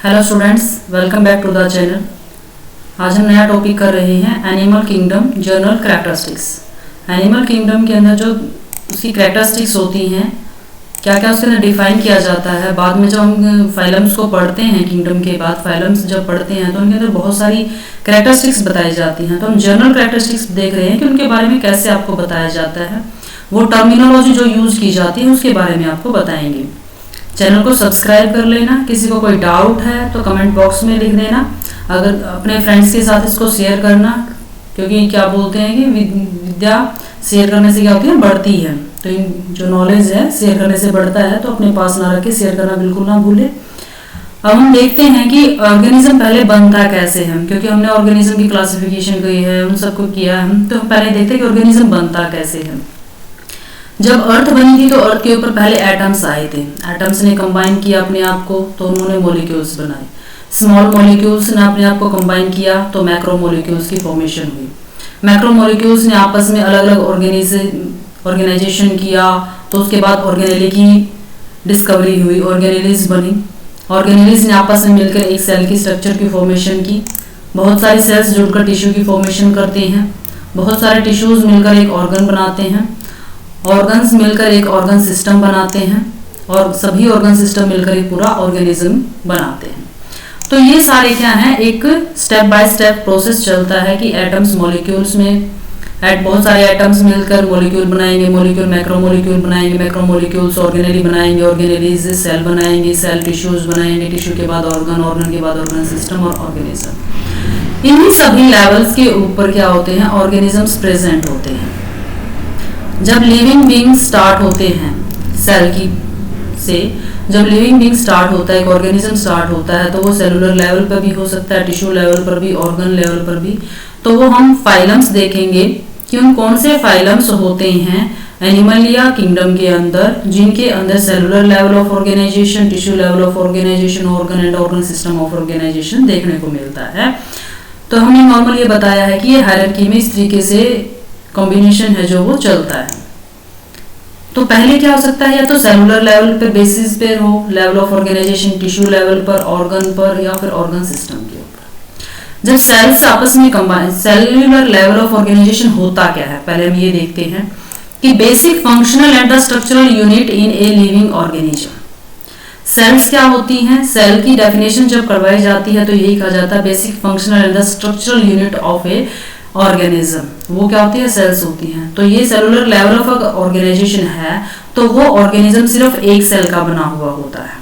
Hello students, welcome back to the channel. आज हम नया टॉपिक कर रहे हैं animal kingdom general characteristics. Animal kingdom के अंदर जो उसकी कैरेक्टरिस्टिक्स होती हैं, क्या क्या उसके अंदर डिफाइन किया जाता है। बाद में जब हम फाइलम्स को पढ़ते हैं, किंगडम के बाद फाइलम्स जब पढ़ते हैं तो उनके अंदर बहुत सारी कैरेक्टरिस्टिक्स बताई जाती हैं। तो हम जनरल कैरेक्टरिस्टिक्स देख रहे हैं कि उनके बारे में कैसे आपको बताया जाता है, वो टर्मिनोलॉजी जो यूज़ की जाती है उसके बारे में आपको बताएंगे। चैनल को सब्सक्राइब कर लेना। किसी को कोई डाउट है तो कमेंट बॉक्स में लिख देना। अगर अपने फ्रेंड्स के साथ इसको शेयर करना, क्योंकि क्या बोलते हैं कि विद्या शेयर करने से क्या होती है, बढ़ती है। तो जो नॉलेज है शेयर करने से बढ़ता है, तो अपने पास ना रख के शेयर करना बिल्कुल ना भूले। अब हम देखते हैं कि ऑर्गेनिज्म पहले बनता कैसे है, क्योंकि हमने ऑर्गेनिज्म की क्लासिफिकेशन की है, उन सबको किया है। तो हम पहले देखते हैं कि ऑर्गेनिज्म बनता कैसे है। जब अर्थ बनी थी तो अर्थ के ऊपर पहले एटम्स आए थे। एटम्स ने कंबाइन किया अपने आप को, तो उन्होंने मॉलिक्यूल्स बनाए। स्मॉल मॉलिक्यूल्स ने अपने आप को कंबाइन किया तो मैक्रो मॉलिक्यूल्स की फॉर्मेशन हुई। मैक्रो मॉलिक्यूल्स ने आपस में अलग अलग ऑर्गेनाइजेशन किया, तो उसके बाद ऑर्गेनेली की डिस्कवरी हुई, ऑर्गेनेलीज बनी। ऑर्गेनेलीज ने आपस में मिलकर एक सेल की स्ट्रक्चर की फॉर्मेशन की। बहुत सारे सेल्स जुड़कर टिश्यू की फॉर्मेशन करते हैं। बहुत सारे टिश्यूज मिलकर एक ऑर्गन बनाते हैं। ऑर्गन्स मिलकर एक ऑर्गन सिस्टम बनाते हैं, और सभी ऑर्गन सिस्टम मिलकर एक पूरा ऑर्गेनिज्म बनाते हैं। तो ये सारे क्या हैं, एक स्टेप बाय स्टेप प्रोसेस चलता है कि एटम्स मॉलिक्यूल्स में बहुत सारे एटम्स मिलकर मॉलिक्यूल बनाएंगे, मॉलिक्यूल मैक्रो मॉलिक्यूल बनाएंगे, मैक्रो मॉलिक्यूल्स ऑर्गेनेली बनाएंगे, ऑर्गेनेलीज सेल बनाएंगे, सेल टिश्यूज बनाएंगे, टिश्यू के बाद ऑर्गन, ऑर्गन के बाद ऑर्गन सिस्टम और ऑर्गेनिज्म। इन्हीं सभी लेवल्स के ऊपर क्या होते हैं, ऑर्गेनिजम्स प्रेजेंट होते हैं। जब लिविंग बीइंग स्टार्ट होते हैं सेल की से, जब लिविंग बीइंग स्टार्ट होता है, एक ऑर्गेनिज्म स्टार्ट होता है, तो वो सेलुलर लेवल पर भी हो सकता है, टिश्यू लेवल पर भी, ऑर्गन लेवल पर भी। तो वो हम फाइलम्स देखेंगे कि उन कौन से फाइलम्स होते हैं एनिमल या किंगडम के अंदर, जिनके अंदर cellular level of organization, tissue level of organisation, organ and organ system of organization देखने को मिलता है। तो हमने नॉर्मल ये बताया है कि ये हायरार्की में इस तरीके से कॉम्बिनेशन है जो वो चलता है। तो पहले क्या हो सकता है, या तो सेलुलर लेवल पे बेसिस पे हो, level of organization, tissue level पर, ऑर्गन पर, या फिर ऑर्गन सिस्टम के ऊपर। जब सेल्स आपस में combine, cellular level of organization होता क्या है, पहले हम ये देखते हैं कि basic functional and the structural unit in a living organism. Cells क्या होती हैं, सेल की डेफिनेशन जब करवाई जाती है तो यही कहा जाता है basic functional and the structural unit of A organism. वो क्या होती है, सेल्स होती हैं। तो ये सेलुलर लेवल ऑफ ऑर्गेनाइजेशन है, तो वो ऑर्गेनिज्म सिर्फ एक सेल का बना हुआ होता है।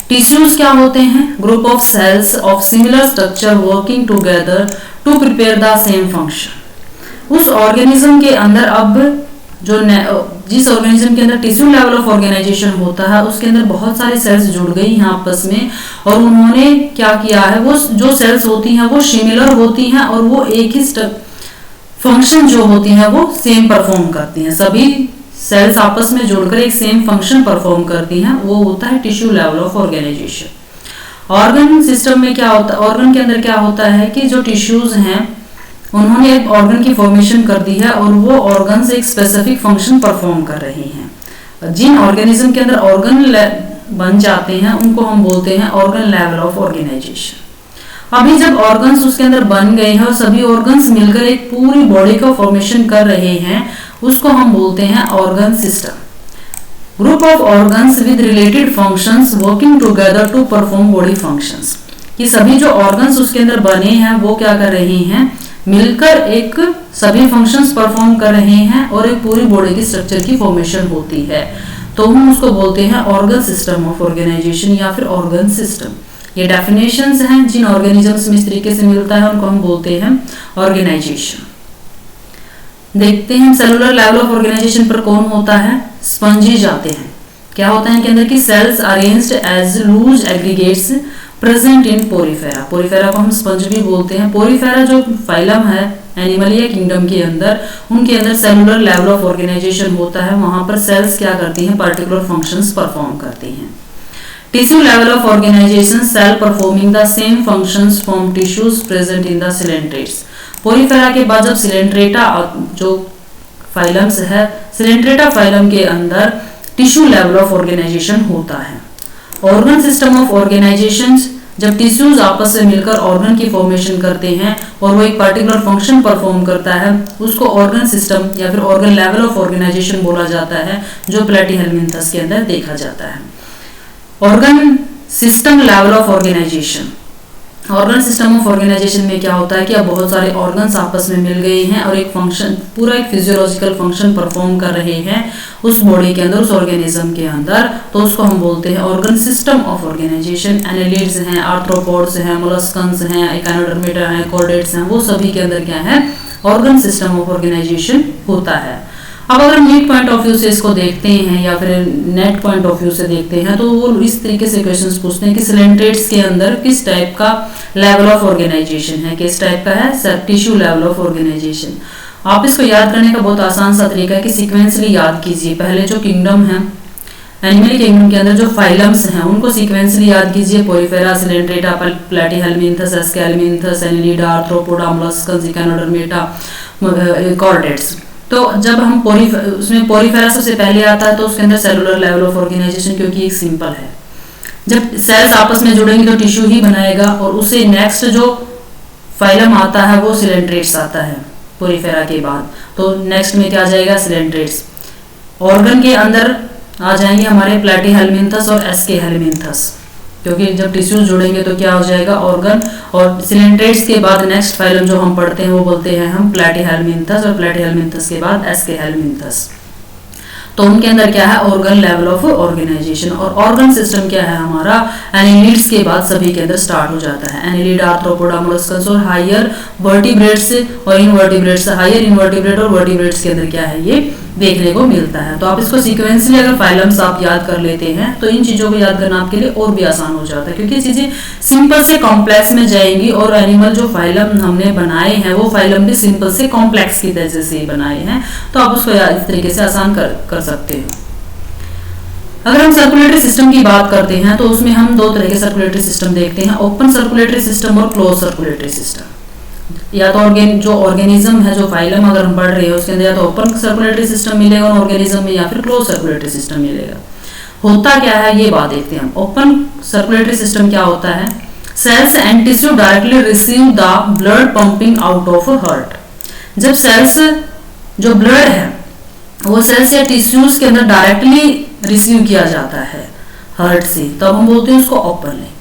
टिश्यूज क्या होते हैं, group of cells of similar structure working together to prepare the same function. उस ऑर्गेनिज्म के अंदर अब जिस ऑर्गेनिज्म के अंदर टिश्यू लेवल ऑफ ऑर्गेनाइजेशन होता है, उसके अंदर बहुत सारे सेल्स जुड़ गई हैं आपस में, और उन्होंने क्या किया है, वो जो सेल्स होती हैं वो सिमिलर होती हैं, और वो एक ही फंक्शन जो होती हैं वो सेम परफॉर्म करती हैं। सभी सेल्स आपस में जुड़कर एक सेम फंक्शन परफॉर्म करती हैं, वो होता है tissue level of organisation. Organ system में क्या होता है, ऑर्गन के अंदर क्या होता है कि जो टिश्यूज हैं उन्होंने एक ऑर्गन की फॉर्मेशन कर दी है, और वो ऑर्गन से एक स्पेसिफिक फंक्शन परफॉर्म कर रही हैं। जिन ऑर्गेनिज्म के अंदर ऑर्गन बन जाते हैं उनको हम बोलते हैं ऑर्गन लेवल ऑफ ऑर्गेनाइजेशन। अभी जब ऑर्गन्स उसके अंदर बन गए हैं और सभी ऑर्गन्स मिलकर एक पूरी बॉडी का फॉर्मेशन कर रहे हैं, उसको हम बोलते हैं organ system. Group of organs with related functions working together to perform body functions. ये सभी जो ऑर्गन्स उसके अंदर बने हैं वो क्या कर रहे हैं, मिलकर एक सभी फंक्शंस परफॉर्म कर रहे हैं, और एक पूरी बॉडी की स्ट्रक्चर की फॉर्मेशन होती है। तो हम उसको बोलते हैं ऑर्गन सिस्टम ऑफ ऑर्गेनाइजेशन या फिर ऑर्गन सिस्टम। ये डेफिनेशंस हैं जिन ऑर्गेनिजम्स में इस तरीके से मिलता है, उनको हम बोलते हैं ऑर्गेनाइजेशन। देखते हैं सेलुलर लेवल ऑफ ऑर्गेनाइजेशन पर कौन होता है, स्पंजीज आते हैं। क्या होता है इनके अंदर की cells arranged as loose aggregates present in Porifera. Porifera को हम स्पंज भी बोलते हैं। पोरीफेरा जो फाइलम है एनिमल या किंगडम के अंदर, उनके अंदर सेलुलर लेवल ऑफ ऑर्गेनाइजेशन होता है। वहां पर सेल्स क्या करती हैं, पर्टिकुलर फंक्शंस परफॉर्म करती हैं। Tissue level of organisation, cell performing the same functions from tissues present in the coelenterates. Porifera के बाद जब सिलेंट्रेटा जो फाइलम्स है, सिलेंट्रेटा फाइलम के अंदर टिश्यू लेवल ऑफ ऑर्गेनाइजेशन होता है। ऑर्गन सिस्टम ऑफ ऑर्गेनाइजेशन, जब टिश्यूज आपस में मिलकर ऑर्गन की फॉर्मेशन करते हैं और वो एक पर्टिकुलर फंक्शन परफॉर्म करता है, उसको ऑर्गन सिस्टम या फिर ऑर्गन लेवल ऑफ ऑर्गेनाइजेशन बोला जाता है, जो प्लेटीहेल्मिन्थस के अंदर देखा जाता है। Organ system level of organisation, organ system of organisation में क्या होता है कि अब बहुत सारे ऑर्गन्स आपस में मिल गए हैं और एक फंक्शन, पूरा एक फिजियोलॉजिकल फंक्शन परफॉर्म कर रहे हैं उस बॉडी के अंदर, उस ऑर्गेनिज्म के अंदर, तो उसको हम बोलते हैं organ system of organisation. Annelids हैं, आर्थ्रोपोड्स हैं, मोलस्कन्स हैं, एकानोडर्मेटा हैं, कॉर्डेट्स हैं, वो सभी के अंदर क्या है, ऑर्गन सिस्टम ऑफ ऑर्गेनाइजेशन होता है। अब अगर नीट पॉइंट ऑफ व्यू से इसको देखते हैं या फिर नेट पॉइंट ऑफ व्यू से देखते हैं, तो वो इस तरीके से क्वेश्चंस पूछते हैं कि सिलेंट्रेट्स के अंदर किस टाइप का लेवल ऑफ ऑर्गेनाइजेशन है, किस टाइप का है टिश्यू लेवल ऑफ ऑर्गेनाइजेशन। आप इसको याद करने का बहुत आसान सा तरीका है कि सीक्वेंसली याद कीजिए। पहले जो किंगडम है, एनिमल किंगडम के अंदर जो फाइलम्स हैं उनको सीक्वेंसली याद कीजिए। Porifera, Coelenterata, Platyhelminthes, Aschelminthes, Annelida, Arthropoda, molluscs, Echinodermata, chordates. तो जब हम उसमें पोरीफेरा सबसे पहले आता है, तो उसके अंदर सेलुलर लेवल ऑफ ऑर्गेनाइजेशन, क्योंकि एक सिंपल है, जब सेल्स आपस में जुड़ेंगे तो टिश्यू ही बनाएगा, और उससे नेक्स्ट जो फाइलम आता है वो सिलेंट्रेट्स आता है पोरीफेरा के बाद। तो नेक्स्ट में क्या आ जाएगा, सिलेंट्रेट्स। ऑर्गन के अंदर आ जाएंगे हमारे प्लेटीहेल्मिन्थस और एस्केहेल्मिन्थस, क्योंकि जब टिश्यूज जुड़ेंगे तो क्या हो जाएगा, ऑर्गन। और सिलेंट्रेट्स के बाद नेक्स्ट फाइलम जो हम पढ़ते हैं वो बोलते हैं हम प्लेटीहेल्मिन्थस, और प्लेटीहेल्मिन्थस के बाद एस्केहेल्मिन्थस। तो उनके अंदर क्या है, ऑर्गन लेवल ऑफ ऑर्गेनाइजेशन। और ऑर्गन सिस्टम क्या है हमारा, एनिलिड्स के बाद सभी के अंदर स्टार्ट हो जाता है। एनिलिड, आर्थ्रोपोडा, मोलस्कस और हायर वर्टिब्रेट्स और इनवर्टिब्रेट्स, हायर इनवर्टिब्रेट और वर्टिब्रेट्स के अंदर क्या है, ये देखने को मिलता है। तो आप इसको सीक्वेंसली अगर फाइलम्स आप याद कर लेते हैं तो इन चीजों को याद करना आपके लिए और भी आसान हो जाता है, क्योंकि चीजें सिंपल से कॉम्प्लेक्स में जाएंगी। और एनिमल जो फाइलम हमने बनाए हैं वो फाइलम भी सिंपल से कॉम्प्लेक्स की तरह से बनाए हैं, तो आप उसको इस तरीके से आसान कर सकते हो। अगर हम सर्कुलेटरी सिस्टम की बात करते हैं तो उसमें हम दो तरह के सर्कुलेटरी सिस्टम देखते हैं, ओपन सर्कुलेटरी सिस्टम और क्लोज सर्कुलेटरी सिस्टम। या तो जो ऑर्गेनिज्म है, जो फाइलम अगर हम पढ़ रहे हैं उसके अंदर या तो ओपन सर्कुलेटरी सिस्टम मिलेगा ऑर्गेनिज्म में, या फिर क्लोज सर्कुलेटरी सिस्टम मिलेगा। होता क्या है ये बात देखते हैं हम। ओपन सर्कुलेटरी सिस्टम क्या होता है, cells and tissue directly receive the blood pumping out of heart. जब सेल्स, जो ब्लड है वो सेल्स या टिश्यूज के अंदर डायरेक्टली रिसीव किया जाता है हार्ट से, तब हम बोलते हैं उसको ओपन है।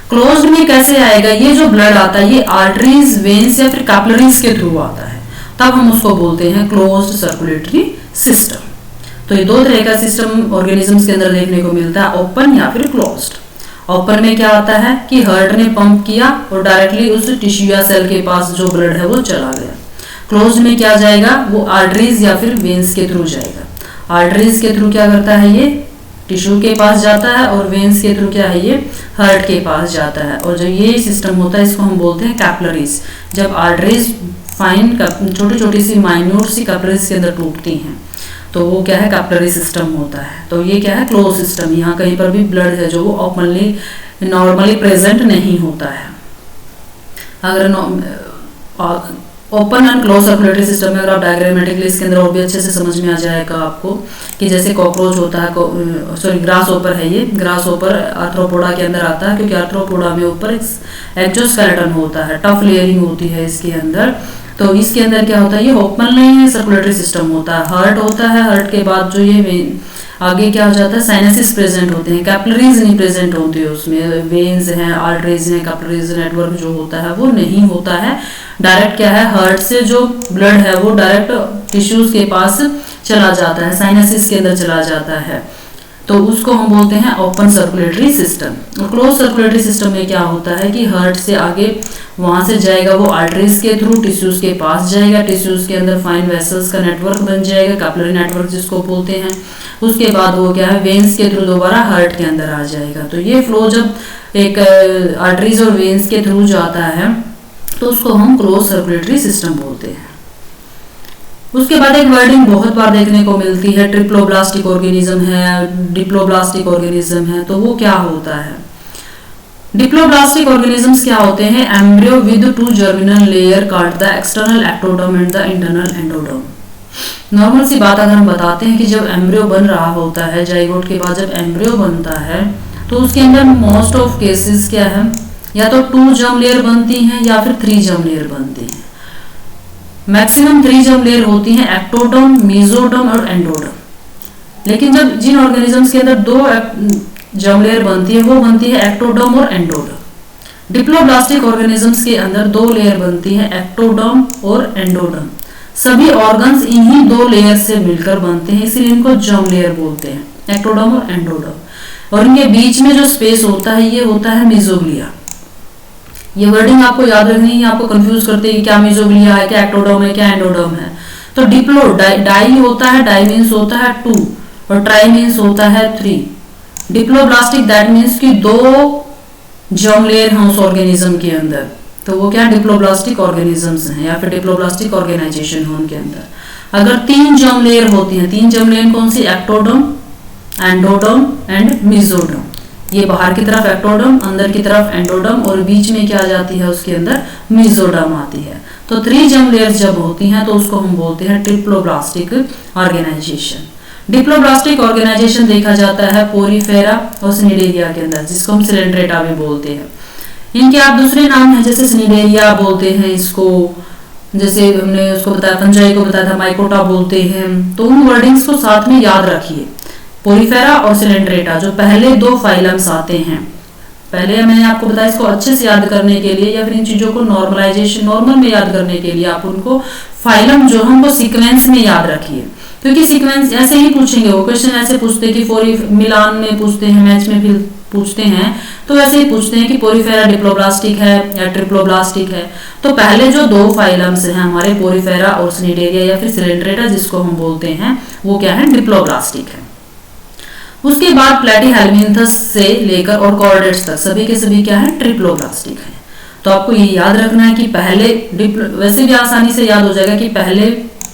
क्लोज्ड में कैसे आएगा, ये जो ब्लड आता है ये आर्टरीज, वेन्स या फिर कैपिलरीज के थ्रू आता है, तब हम उसको बोलते हैं क्लोज्ड सर्कुलेटरी सिस्टम। तो ये दो तरह का सिस्टम ऑर्गेनिजम्स के अंदर देखने को मिलता है, ओपन या फिर क्लोज्ड। ओपन में क्या आता है कि हार्ट ने पंप किया और डायरेक्टली उस टिश्यू या सेल के पास जो ब्लड है वो चला गया। क्लोज्ड में क्या जाएगा, वो आर्टरीज या फिर वेन्स के थ्रू जाएगा। आर्टरीज के थ्रू क्या करता है, ये टिश्यू के पास जाता है, और वेन्स के थ्रू क्या है, ये हार्ट के पास जाता है। और जो ये सिस्टम होता है इसको हम बोलते हैं कैपिलरीज। जब आर्टरीज फाइन छोटी छोटी सी माइन्यूट सी कैपिलरीज के अंदर टूटती हैं तो वो क्या है, कैपिलरी सिस्टम होता है। तो ये क्या है, क्लोज सिस्टम। यहाँ कहीं पर भी ब्लड है जो वो ओपनली नॉर्मली प्रेजेंट नहीं होता है। अगर open and close circulatory system में अगर आप डायग्रामेटिकली इसके अंदर और भी अच्छे से समझ में आ जाएगा आपको कि जैसे कॉकरोच होता है, सॉरी ग्रास ओपर है, ये ग्रास ओपर आर्थ्रोपोडा के अंदर आता है, क्योंकि आर्थ्रोपोडा में ऊपर एक्सोस्केलेटन होता है, टफ लेयरिंग होती है इसके अंदर। तो इसके अंदर क्या होता है, ये ओपन नहीं है, सर्कुलेटरी सिस्टम होता है। हार्ट होता है, हार्ट के बाद जो ये आगे क्या हो जाता है, साइनसिस प्रेजेंट होते हैं, कैपिलरीज नहीं प्रेजेंट होती है उसमें, वेन्स हैं, आर्टरीज हैं, कैपिलरीज नेटवर्क जो होता है वो नहीं होता है। डायरेक्ट क्या है, हार्ट से जो ब्लड है वो डायरेक्ट टिश्यूज के पास चला जाता है, साइनसिस के अंदर चला जाता है, तो उसको हम बोलते हैं ओपन सर्कुलेटरी सिस्टम। और क्लोज सर्कुलेटरी सिस्टम में क्या होता है कि हार्ट से आगे वहां से जाएगा वो आर्टरीज के थ्रू टिश्यूज के पास जाएगा, टिश्यूज के अंदर फाइन वेसल्स का नेटवर्क बन जाएगा, कैपिलरी नेटवर्क जिसको बोलते हैं। उसके बाद वो क्या है, वेन्स के थ्रू दोबारा हार्ट के अंदर आ जाएगा। तो ये फ्लो जब एक आर्टरीज और वेन्स के थ्रू जाता है तो उसको हम क्लोज सर्कुलेटरी सिस्टम बोलते हैं। उसके बाद एक वर्डिंग बहुत बार देखने को मिलती है, ट्रिप्लोब्लास्टिक ऑर्गेनिज्म है, डिप्लोब्लास्टिक ऑर्गेनिज्म है। तो वो क्या होता है, डिप्लोब्लास्टिक ऑर्गेनिजम्स क्या होते हैं, embryo with two germinal layer called the external ectoderm and the internal endoderm. Normal सी बात अगर हम बताते हैं कि जब एम्ब्रियो बन रहा होता है, जाइगोट के बाद जब एम्ब्रियो बनता है तो उसके अंदर मोस्ट ऑफ केसेस क्या है, या तो 2 जर्म लेयर बनती हैं या फिर 3 जर्म लेयर बनती हैं। मैक्सिमम 3 जर्म लेयर होती हैं, एक्टोडर्म, मेसोडर्म और एंडोडर्म। लेकिन जब जिन ऑर्गेनिजम्स के अंदर 2 जर्म लेयर बनती है वो बनती है एक्टोडर्म और एंडोडर्म। डिप्लोब्लास्टिक ऑर्गेनिजम्स के अंदर 2 लेयर बनती है, एक्टोडर्म और एंडोडर्म। सभी ऑर्गन्स इन्हीं 2 लेयर से मिलकर बनते हैं, इसलिए इनको जर्म लेयर बोलते हैं, एक्टोडर्म और एंडोडर्म। और इनके बीच में जो स्पेस होता है ये होता है मेसोग्लिया। ये वर्डिंग आपको याद रखनी है, आपको कंफ्यूज करते हैं क्या मेसोग्लिया है, क्या एक्टोडर्म है, क्या एंडोडर्म है। तो डिप्लो डाई होता है, डाई मीन्स होता है 2 और ट्राई मीन्स होता है 3। डिप्लोब्लास्टिक दैट मीन्स कि 2 जर्म लेयर हैं उस ऑर्गेनिज्म के अंदर, तो वो क्या डिप्लोब्लास्टिक ऑर्गेनिजम्स हैं या फिर डिप्लोब्लास्टिक ऑर्गेनाइजेशन है उनके अंदर। अगर 3 जर्म लेयर होती हैं, 3 जर्म लेयर कौन सी, एक्टोडर्म, एंडोडर्म एंड मेसोडर्म। ये बाहर की तरफ एक्टोडर्म, अंदर की तरफ एंडोडर्म और बीच में क्या आ जाती है उसके अंदर मेसोडर्म आती है। तो 3 जर्म लेयर्स जब होती हैं तो उसको हम बोलते हैं डिप्लोब्लास्टिक ऑर्गेनाइजेशन। डिप्लोब्लास्टिक ऑर्गेनाइजेशन देखा जाता है पोरीफेरा और सिनिडेरिया के अंदर, जिसको हम सिलेंड्रेटा भी बोलते हैं। इनके आप दूसरे नाम हैं, जैसे सिनिडेरिया बोलते हैं इसको, जैसे हमने उसको बताया फंजाई को बताया था माइकोटा बोलते हैं। तो उन वर्डिंग्स को साथ में याद रखिए, पोरीफेरा और सिलेंड्रेटा जो पहले 2 फाइलम्स आते हैं। पहले मैंने आपको बताया, इसको अच्छे से याद करने के लिए या फिर इन चीजों को नॉर्मल में याद करने के लिए आप उनको फाइलम जो है उनको सीक्वेंस में याद रखिए, क्योंकि सीक्वेंस ऐसे ही पूछेंगे, वो क्वेश्चन ऐसे पूछते हैं कि मिलान में पूछते हैं, मैच में भी पूछते हैं, तो ऐसे ही पूछते हैं कि पोरीफेरा डिप्लोब्लास्टिक है या ट्रिप्लोब्लास्टिक है। तो पहले जो 2 फाइलम्स हैं हमारे पोरीफेरा और सिनिडेरिया या फिर सिलेंड्रेटा जिसको हम बोलते हैं, वो क्या है, डिप्लोब्लास्टिक है। उसके बाद प्लेटीहेल्मिन्थस से लेकर और कॉर्डेट्स तक सभी के सभी क्या है, ट्रिप्लोब्लास्टिक है। तो आपको ये याद रखना है कि पहले वैसे भी आसानी से याद हो जाएगा कि पहले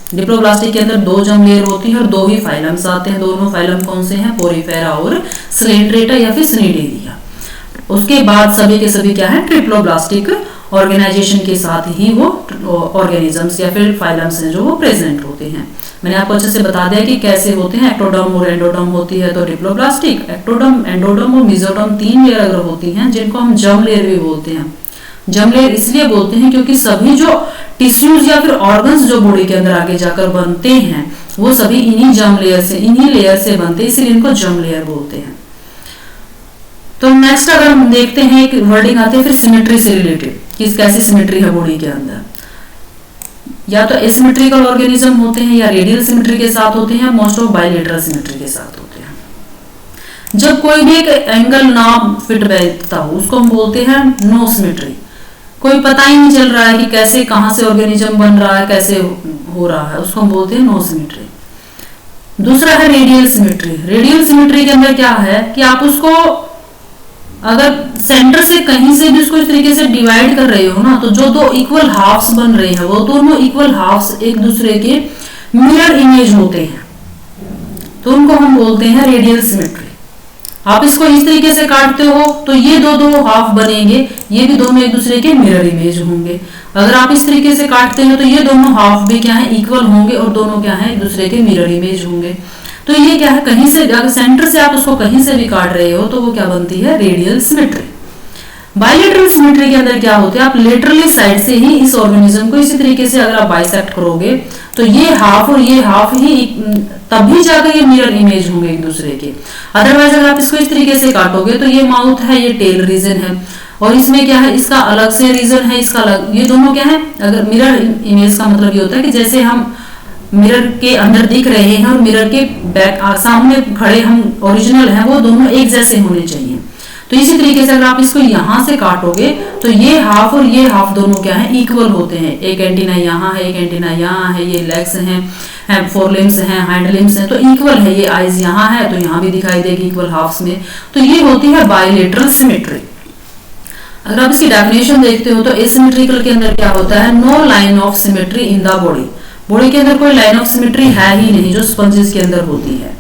डिप्लोब्लास्टिक के अंदर 2 जर्म लेयर होती है और 2 ही फाइलम्स आते हैं। दोनों फाइलम कौन से हैं, पोरीफेरा और सिलेंड्रेटा या फिर सिनिडेरिया। उसके बाद सभी के सभी क्या है, ट्रिप्लोब्लास्टिक ऑर्गेनाइजेशन के साथ ही वो ऑर्गेनिजम्स या फिर फाइलम्स हैं जो वो प्रेजेंट होते हैं। मैंने आपको अच्छे से बता दिया कि कैसे होते हैं, एक्टोडर्म और एंडोडर्म होती है तो डिप्लोब्लास्टिक, एक्टोडर्म, एंडोडर्म और मेसोडर्म 3 लेयर अगर होती हैं जिनको हम जर्म लेयर भी बोलते हैं। जर्म लेयर इसलिए बोलते हैं क्योंकि सभी जो टिश्यूज या फिर ऑर्गन्स जो बॉडी के अंदर आगे जाकर बनते हैं वो सभी इन्हीं जर्म लेयर से, इन्हीं लेयर से बनते हैं, इसलिए इनको जर्म लेयर बोलते हैं। तो नेक्स्ट अगर हम देखते हैं एक वर्डिंग आती है फिर सिमेट्री से रिलेटेड, कि कैसी सिमेट्री है बॉडी के अंदर। या तो एसिमेट्रिकल ऑर्गेनिज्म होते हैं या रेडियल सिमेट्री के साथ होते हैं, मोस्ट ऑफ बायलेटरल सिमेट्री के साथ होते हैं। जब कोई भी एक एंगल ना फिट बैठता हो उसको हम बोलते हैं नो सिमेट्री। कोई पता ही नहीं चल रहा है कि कैसे कहां से ऑर्गेनिज्म बन रहा है, कैसे हो रहा है, उसको हम बोलते हैं नो सिमेट्री। दूसरा है रेडियल सिमेट्री। रेडियल सिमेट्री के अंदर क्या है कि आप उसको अगर सेंटर से कहीं से भी उसको इस तरीके से डिवाइड कर रहे हो ना, तो जो 2 इक्वल हाफ्स बन रहे हैं वो दोनों इक्वल हाफ्स एक दूसरे के मिरर इमेज होते हैं, तो उनको हम बोलते हैं रेडियल सिमेट्री। आप इसको इस तरीके से काटते हो तो ये 2 हाफ बनेंगे, ये भी दोनों एक दूसरे के मिरर इमेज होंगे। अगर आप इस तरीके से काटते हो तो ये दोनों हाफ भी क्या है, इक्वल होंगे और दोनों क्या है, एक दूसरे के मिरर इमेज होंगे। तो ये क्या है, कहीं से अगर सेंटर से आप उसको कहीं से भी काट रहे हो तो वो क्या बनती है, रेडियल सिमेट्री। बायलेटरल सिमेट्री के अंदर क्या होता है, आप लेटरली साइड से ही इस ऑर्गेनिज्म को इसी तरीके से अगर आप बाइसेक्ट करोगे तो ये हाफ और ये हाफ ही तभी जाकर ये मिरर इमेज होंगे एक दूसरे के। अदरवाइज अगर आप इसको इस तरीके से काटोगे तो ये माउथ है, ये टेल रीजन है और इसमें क्या है, इसका अलग से रीजन है, इसका अलग, ये दोनों क्या है, अगर मिरर इमेज का मतलब ये होता है कि जैसे हम मिरर के अंदर दिख रहे हैं और मिरर के बैक सामने खड़े हम ओरिजिनल हैं, वो दोनों एक जैसे होने चाहिए। तो इसी तरीके से अगर आप इसको यहां से काटोगे तो ये हाफ और ये हाफ दोनों क्या है, इक्वल होते हैं। एक एंटीना यहाँ है, एक एंटीना यहाँ है, ये लेग्स हैं, फोर लिम्स हैं, हाइंड लिम्स हैं, तो इक्वल है। ये आईज यहाँ है तो यहाँ भी दिखाई देगी इक्वल हाफ्स में। तो ये होती है बायलेटरल सिमेट्री। अगर आप इसकी डेफिनेशन देखते हो तो एसिमेट्रिकल के अंदर क्या होता है, no line of symmetry in the body. Body के अंदर कोई लाइन ऑफ सिमेट्री है ही नहीं जो स्पंजेस के अंदर होती है।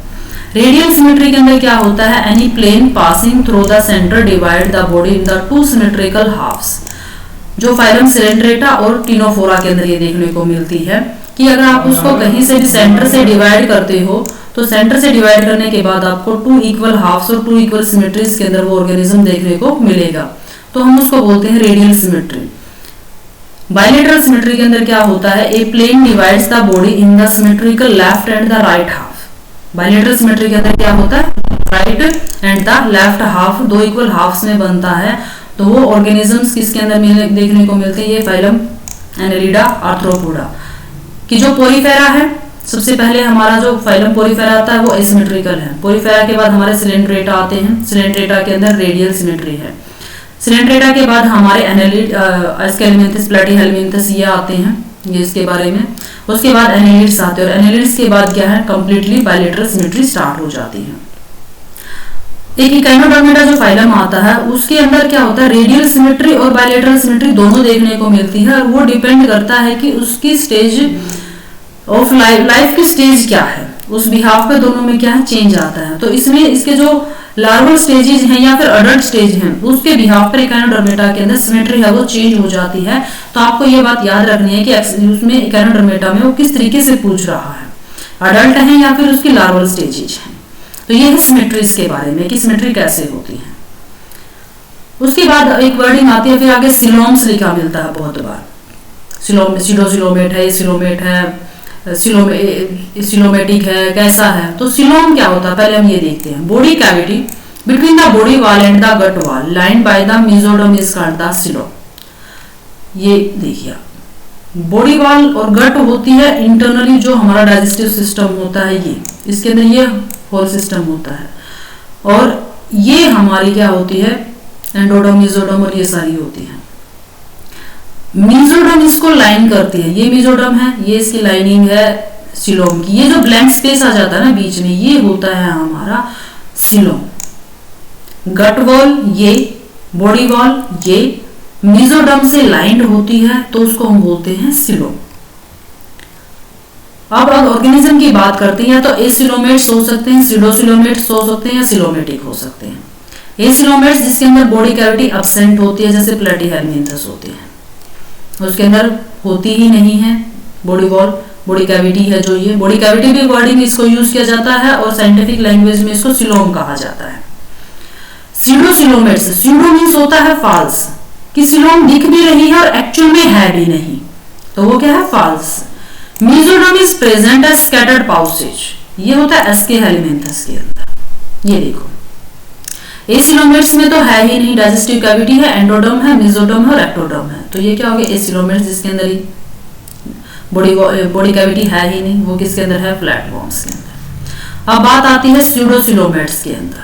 रेडियल सिमेट्री के अंदर क्या होता है, any plane passing through the centre divide the body in the 2 symmetrical halves. जो फाइलम सिलेंड्रेटा और टिनोफोरा के अंदर ये देखने को मिलती है कि अगर आप उसको कहीं से भी सेंटर से डिवाइड करते हो तो सेंटर से डिवाइड करने के बाद आपको 2 इक्वल हाफ्स और 2 इक्वल सिमेट्रीज के अंदर वो ऑर्गेनिज्म देखने को मिलेगा, तो हम उसको बोलते हैं रेडियल सिमेट्री। बायलेटरल सिमेट्री के अंदर क्या होता है, a plane divides the body in the symmetrical left and the right half. Bilateral symmetry के अंदर क्या होता है, right and the left half 2 equal halves में बनता है। तो वो ऑर्गेनिजम्स किसके अंदर देखने को मिलते हैं, ये फाइलम एनेलिडा आर्थ्रोपोडा की जो पोरीफेरा है। सबसे पहले हमारा जो फाइलम पोरीफेरा आता है वो एसिमेट्रिकल है। पोरीफेरा के बाद हमारे सिलेंड्रेटा आते हैं, सिलेंड्रेटा के अंदर रेडियल सिमेट्री है। सिलेंड्रेटा के बाद हमारे एस्केलेमिंथस, प्लैटीहेलमिंथस ये आते हैं, ये इसके बारे में। उसके बाद एनेलिड्स आते हैं और एनेलिड्स के बाद क्या है, कंप्लीटली बायलेटरल सिमेट्री स्टार्ट हो जाती है। एक इकाइनोडर्मेटा जो फाइलम आता है उसके अंदर क्या होता है, रेडियल सिमेट्री और बायलेटरल सिमेट्री दोनों देखने को मिलती है, और वो डिपेंड करता है कि उसकी स्टेज ऑफ लाइफ की स्टेज क्या है, उस बिहाफ पे दोनों में क्या है, चेंज आता है। तो इसमें इसके जो लार्वल स्टेजेस हैं या फिर अडल्ट स्टेज हैं उसके बिहाफ पर इकाइनोडर्मेटा के अंदर सिमेट्री है वो चेंज हो जाती है। तो आपको ये बात याद रखनी है कि उसमें इकाइनोडर्मेटा में वो किस तरीके से पूछ रहा है, अडल्ट है या फिर उसकी लार्वल स्टेजेस हैं। तो ये है सिमेट्रीज के बारे में कि सिमेट्री कैसे होती है। उसके बाद एक वर्डिंग आती है, फिर आगे सिलोम्स लिखा मिलता है बहुत बार। सीडोसिलोमेट है, सिलोमेट है, सिलोमेटिक है, कैसा है। तो सिलोम क्या होता है पहले हम ये देखते हैं। Body cavity between the body wall and the gut wall lined by the mesoderm is called the coelom. ये देखिए बॉडी वॉल और गट होती है इंटरनली जो हमारा डाइजेस्टिव सिस्टम होता है, ये इसके अंदर ये होल सिस्टम होता है, और ये हमारी क्या होती है, एंडोडर्म, मेसोडर्म और ये सारी होती है। मेसोडर्म इसको लाइन करती है, ये मेसोडर्म है, ये इसकी लाइनिंग है सिलोम की। ये जो ब्लैंक स्पेस आ जाता है ना बीच में, ये होता है हमारा सिलोम। गट वॉल ये, बॉडी वॉल ये मेसोडर्म से लाइंड होती है, तो उसको हम बोलते हैं सिलोम। अब ऑर्गेनिज्म की बात करते हैं, या तो एसिलोमेट्स हो सकते हैं, सीडोसिलोमेट्स हो सकते हैं, या सिलोमेटिक हो सकते हैं। एसिलोमेट्स जिसके अंदर बॉडी कैविटी एब्सेंट होती है, जैसे प्लैटीहेलमिंथस होते हैं, उसके अंदर होती ही नहीं है बॉडी वॉल, बॉडी कैविटी है जो ये बॉडी कैविटी भी वर्डिंग इसको यूज किया जाता है, और साइंटिफिक लैंग्वेज में इसको सिलोम कहा जाता है। सीडोसिलोमेट्स, सीडो मींस होता है फॉल्स, कि सिलोम दिख भी रही है और एक्चुअल में है भी नहीं, तो वो क्या है, false. Mesoderm is present as scattered pouches, ये होता है एस्केलेमिंथस के अंदर। ये देखो एसिलोमेट्स में तो है ही नहीं, डाइजेस्टिव कैविटी है, एंडोडर्म है, मेसोडर्म है और एक्टोडर्म है, तो ये क्या हो गया, एसिलोमेट्स जिसके अंदर ही बॉडी कैविटी है ही नहीं, वो किसके अंदर है, फ्लैटवर्म्स के अंदर। अब बात आती है स्यूडोसिलोमेट्स के अंदर,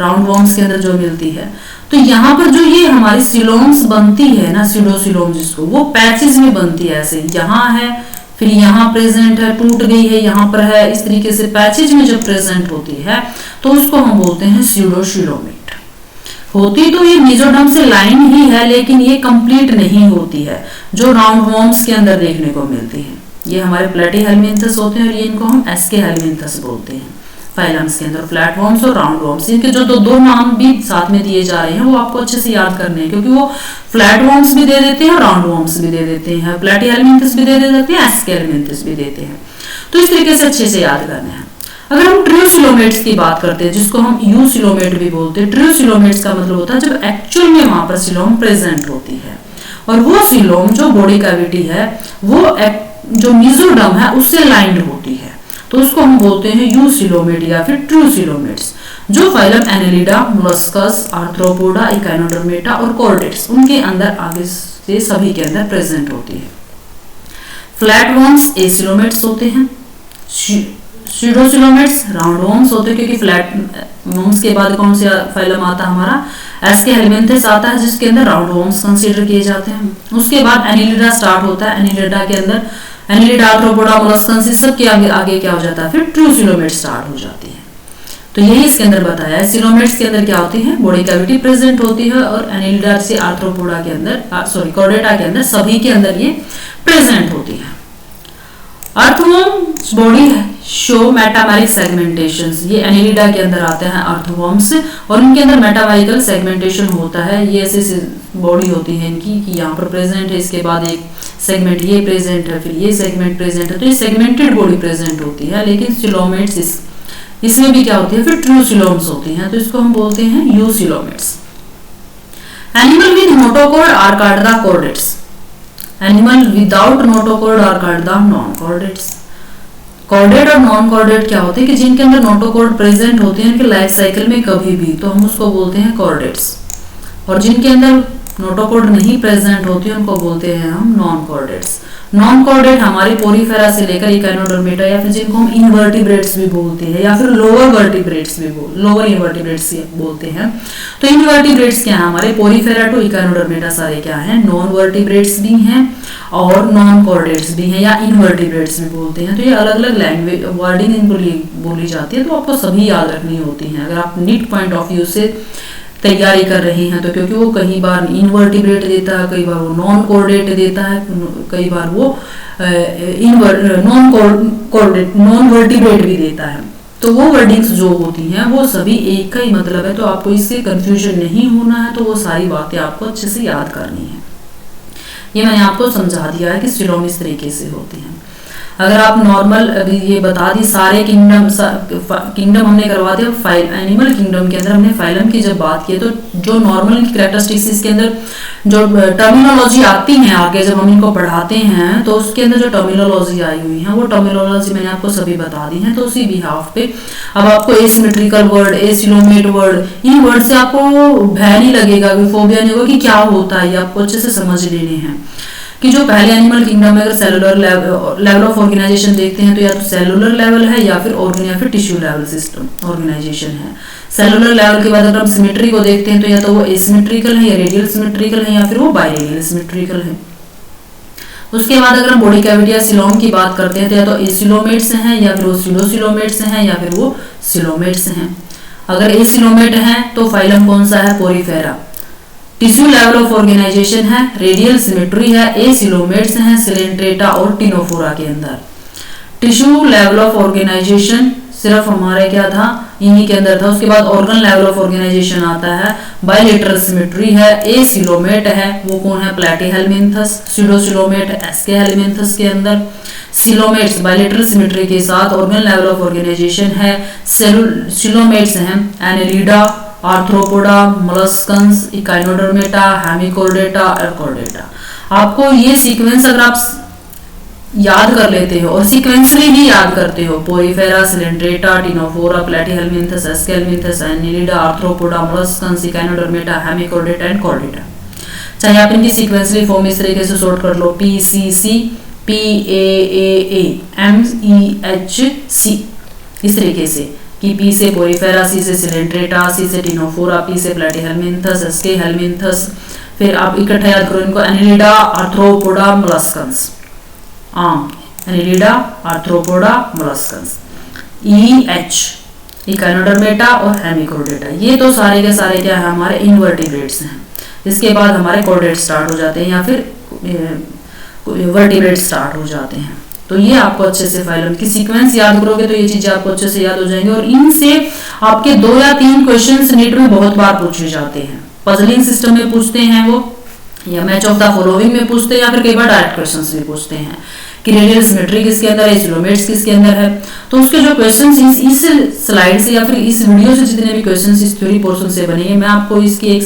राउंडवर्म्स के अंदर जो मिलती है। तो यहाँ पर जो ये हमारी सिलोम्स बनती है ना, स्यूडोसिलोम जिसको, वो पैचेस में बनती है, ऐसे यहाँ है, फिर यहाँ प्रेजेंट है, टूट गई है, यहाँ पर है, इस तरीके से पैचेज में जब प्रेजेंट होती है तो उसको हम बोलते हैं स्यूडोसिलोमेट। होती तो ये मेसोडर्म से लाइन ही है, लेकिन ये कंप्लीट नहीं होती है, जो राउंडवर्म्स के अंदर देखने को मिलती है। ये हमारे प्लैटीहेलमिंथस होते हैं, और ये इनको हम एस्केलेमिंथस बोलते हैं फाइलम्स के अंदर, फ्लैटवर्म्स और राउंडवर्म्स। इनके जो दो नाम भी साथ में दिए जा रहे हैं वो आपको अच्छे से याद करने हैं, क्योंकि वो फ्लैटवर्म्स भी दे देते हैं और राउंडवर्म्स भी दे देते हैं, प्लैटीहेलमिंथस भी दे देते हैं, एस्केलेमिंथस भी देते हैं। तो इस तरीके से अच्छे से याद करने हैं। अगर हम ट्रियोसिलोमेट्स की बात करते हैं, जिसको हम यूसिलोमेट भी बोलते हैं, ट्रियोसिलोमेट्स का मतलब होता है जब एक्चुअल में वहां पर सिलोम प्रेजेंट होती है, और वो सिलोम जो बॉडी कैविटी है वो जो मेसोडर्म है उससे लाइंड होती है, तो उसको हम बोलते हैं यूसिलोमेट या फिर ट्रियोसिलोमेट्स, जो phylum Annelida, molluscs, arthropoda, Echinodermata और कॉर्डेट्स उनके अंदर आगे से सभी के अंदर प्रेजेंट होती है। फ्लैटवर्म्स एसिलोमेट्स होते हैं, स्यूडोसिलोमेट्स राउंडवर्म्स होते हैं, क्योंकि फ्लैटवर्म्स के बाद कौन सा फाइलम आता है हमारा, एस्केलेमिंथस आता है, जिसके अंदर राउंडवर्म्स कंसीडर किए जाते हैं। उसके बाद एनेलिडा स्टार्ट होता है, एनेलिडा के अंदर एनेलिडा, आर्थ्रोपोडा, मोलस्कस, सब के आगे क्या हो जाता है, फिर ट्रियोसिलोमेट स्टार्ट हो जाती है। तो यही इसके अंदर बताया है। सिलोमेट्स के अंदर क्या होती है, बॉडी कैविटी प्रेजेंट होती है, और एनेलिडा से आर्थ्रोपोडा के अंदर कॉर्डेटा के अंदर सभी के अंदर ये प्रेजेंट होती है। अर्थवर्म्स बॉडी शो मेटामेरिक सेगमेंटेशंस, ये एनेलिडा के अंदर आते हैं अर्थवर्म्स, और उनके अंदर मेटामेरिकल सेगमेंटेशन होता है। ये ऐसे बॉडी होती है इनकी कि यहाँ पर प्रेजेंट है, इसके बाद एक सेगमेंट ये प्रेजेंट है, फिर ये सेगमेंट प्रेजेंट है, तो ये सेगमेंटेड बॉडी प्रेजेंट होती है। लेकिन सिलोमेट्स इसमें भी क्या होती है फिर ट्रू सिलोम्स होती हैं, तो इसको हम बोलते हैं eucoelomates. Animal with notochord are called the chordates. Animal without notochord are called the non chordates. Chordate और नॉन कॉर्डेट क्या होते हैं कि जिनके अंदर नोटोकॉर्ड प्रेजेंट होते हैं उनके लाइफ साइकिल में कभी भी, तो हम उसको बोलते हैं कॉर्डेट्स। और जिनके अंदर नोटोकॉर्ड नहीं प्रेजेंट होती उनको बोलते हैं हम नॉन कॉर्डेट्स। नॉन कॉर्डेट हमारे पोरीफेरा से लेकर इकाइनोडर्मेटा या फिर जिनको हम इनवर्टिब्रेट्स भी बोलते हैं या फिर लोअर वर्टिब्रेट्स भी लोअर इनवर्टिब्रेट्स बोलते हैं। तो इनवर्टिब्रेट्स क्या है हमारे पोरीफेरा टू इकाइनोडर्मेटा सारे क्या है नॉन वर्टिब्रेट्स भी हैं और नॉन कॉर्डेट्स भी हैं या इनवर्टिब्रेट्स भी बोलते हैं। तो ये अलग अलग लैंग्वेज वर्डिंग इनको बोली जाती है, तो आपको सभी याद रखनी होती हैं अगर आप नीट पॉइंट ऑफ व्यू से तैयारी कर रहे हैं तो, क्योंकि वो कई बार इनवर्टिब्रेट देता है, कई बार वो नॉन कॉर्डेट देता है, कई बार वो नॉन वर्टिब्रेट भी देता है। तो वो वर्डिंग्स जो होती हैं वो सभी एक का ही मतलब है, तो आपको इससे कंफ्यूजन नहीं होना है, तो वो सारी बातें आपको अच्छे से याद करनी है। ये मैंने आपको समझा दिया है कि सिलोम इस तरीके से होती हैं। अगर आप नॉर्मल अभी ये बता दी सारे किंगडम हमने करवा दिया। एनिमल किंगडम के अंदर हमने फाइलम की जब बात की तो जो नॉर्मल कैरेक्टरिस्टिक्स के अंदर जो टर्मिनोलॉजी आती है आगे जब हम इनको पढ़ाते हैं तो उसके अंदर जो टर्मिनोलॉजी आई हुई है वो टर्मिनोलॉजी मैंने आपको सभी बता दी है। तो उसी बिहाफ पे अब आपको एसिमेट्रिकल वर्ड, एसिलोमेट वर्ड, इन वर्ड से आपको भय नहीं लगेगा, फोबिया नहीं होगा कि क्या होता है, ये आपको अच्छे से समझ लेने हैं। कि जो पहले एनिमल किंगडम में अगर सेलुलर लेवल ऑफ ऑर्गेनाइजेशन देखते हैं तो या तो सेलुलर लेवल है या फिर ऑर्गन या फिर टिश्यू लेवल सिस्टम ऑर्गेनाइजेशन है। सेलुलर लेवल के बाद अगर हम सिमेट्री को देखते हैं तो या तो वो एसिमेट्रिकल है या रेडियल सिमेट्रिकल है या फिर वो बाइरेडियल सिमेट्रिकल है। उसके बाद अगर हम बॉडी कैविटी या सिलोम की बात करते हैं तो या तो एसिलोमेट्स हैं या फिर वो सीडोसिलोमेट्स हैं या फिर वो सिलोमेट्स हैं। अगर एसिलोमेट हैं तो फाइलम कौन सा है Porifera. Tissue level of organisation है, रेडियल सिमेट्री है, एसिलोमेट्स हैं सिलेंट्रेटा और टिनोफोरा के अंदर। टिश्यू लेवल ऑफ ऑर्गेनाइजेशन सिर्फ हमारे क्या था इन्हीं के अंदर था। उसके बाद ऑर्गन लेवल ऑफ ऑर्गेनाइजेशन आता है, बायलेटरल सिमेट्री है, एसिलोमेट है वो कौन है प्लैटीहेलमिन्थस, सीडोसिलोमेट एस्केहेलमिन्थस के अंदर। सिलोमेट्स बायलेटरल सिमेट्री के साथ ऑर्गन लेवल ऑफ ऑर्गेनाइजेशन है, सिलोमेट्स हैं एनेलिडा, आर्थ्रोपोडा, मोलस्कन्स, इकाइनोडर्मेटा, हेमिकोर्डेटा, एर्कोर्डेटा। आपको ये सीक्वेंस अगर आप याद कर लेते हो और सीक्वेंसली भी याद करते हो Porifera, Coelenterata, Ctenophora, Platyhelminthes, Aschelminthes, Annelida, Arthropoda, molluscans, Echinodermata, Hemichordata and Chordata. चाहे आप इनकी सीक्वेंसली फॉर्म इस तरीके से सॉर्ट कर लो PCC, PAAA, MEHC इस तरीके से कि P से पोरीफेरा, C से सिलेंट्रेटा, C से टिनोफोरा, P से प्लैटीहेलमिन्थस, एस्केहेलमिन्थस। फिर आप इकट्ठा याद करो इनको Annelida, Arthropoda, molluscans. Annelida, Arthropoda, molluscans. EH Echinodermata और हेमिकोर्डेटा। ये तो सारे के सारे क्या है हमारे इनवर्टिब्रेट्स हैं। इसके बाद हमारे कॉर्डेट स्टार्ट हो जाते हैं या फिर वर्टिब्रेट स्टार्ट हो जाते हैं। तो ये आपको अच्छे से फाइलम की सीक्वेंस याद करोगे तो ये चीजें आपको अच्छे से याद हो जाएंगी और इनसे आपके 2 या 3 क्वेश्चंस नीट में बहुत बार पूछे जाते हैं। पजलिंग सिस्टम में पूछते हैं वो या मैच ऑफ द फॉलोइंग में पूछते हैं या फिर कई बार डायरेक्ट क्वेश्चंस भी पूछते हैं कि रेडियल सिमेट्री किसके अंदर है, सिलोमेट्स किसके अंदर है। तो उसके जो क्वेश्चंस इस स्लाइड से या फिर इस वीडियो से जितने भी क्वेश्चंस इस थ्योरी पोर्शन से बनेंगे मैं आपको इसकी एक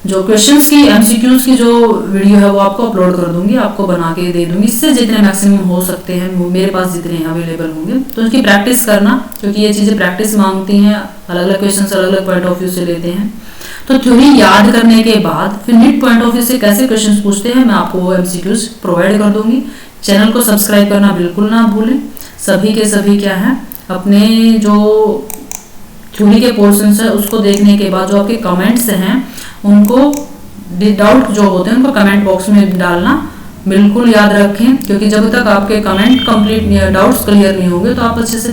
जो क्वेश्चंस की एमसीक्यूज की जो वीडियो है वो आपको अपलोड कर दूंगी, आपको बना के दे दूंगी। इससे जितने मैक्सिमम हो सकते हैं मेरे पास जितने अवेलेबल होंगे तो उसकी प्रैक्टिस करना, क्योंकि ये चीज़ें प्रैक्टिस मांगती हैं। अलग अलग क्वेश्चंस अलग अलग पॉइंट ऑफ व्यू से लेते हैं। तो थ्योरी याद करने के बाद फिर नीट पॉइंट ऑफ व्यू से कैसे क्वेश्चंस पूछते हैं मैं आपको वो एमसीक्यूज प्रोवाइड कर दूंगी। चैनल को सब्सक्राइब करना बिल्कुल ना भूलें। सभी के सभी क्या है अपने जो थ्योरी के पोर्शंस है उसको देखने के बाद जो आपके कमेंट्स हैं उनको डाउट जो होते हैं उनको कमेंट बॉक्स में डालना बिल्कुल याद रखें, क्योंकि जब तक आपके कमेंट कंप्लीट डाउट्स क्लियर नहीं होंगे तो आप अच्छे से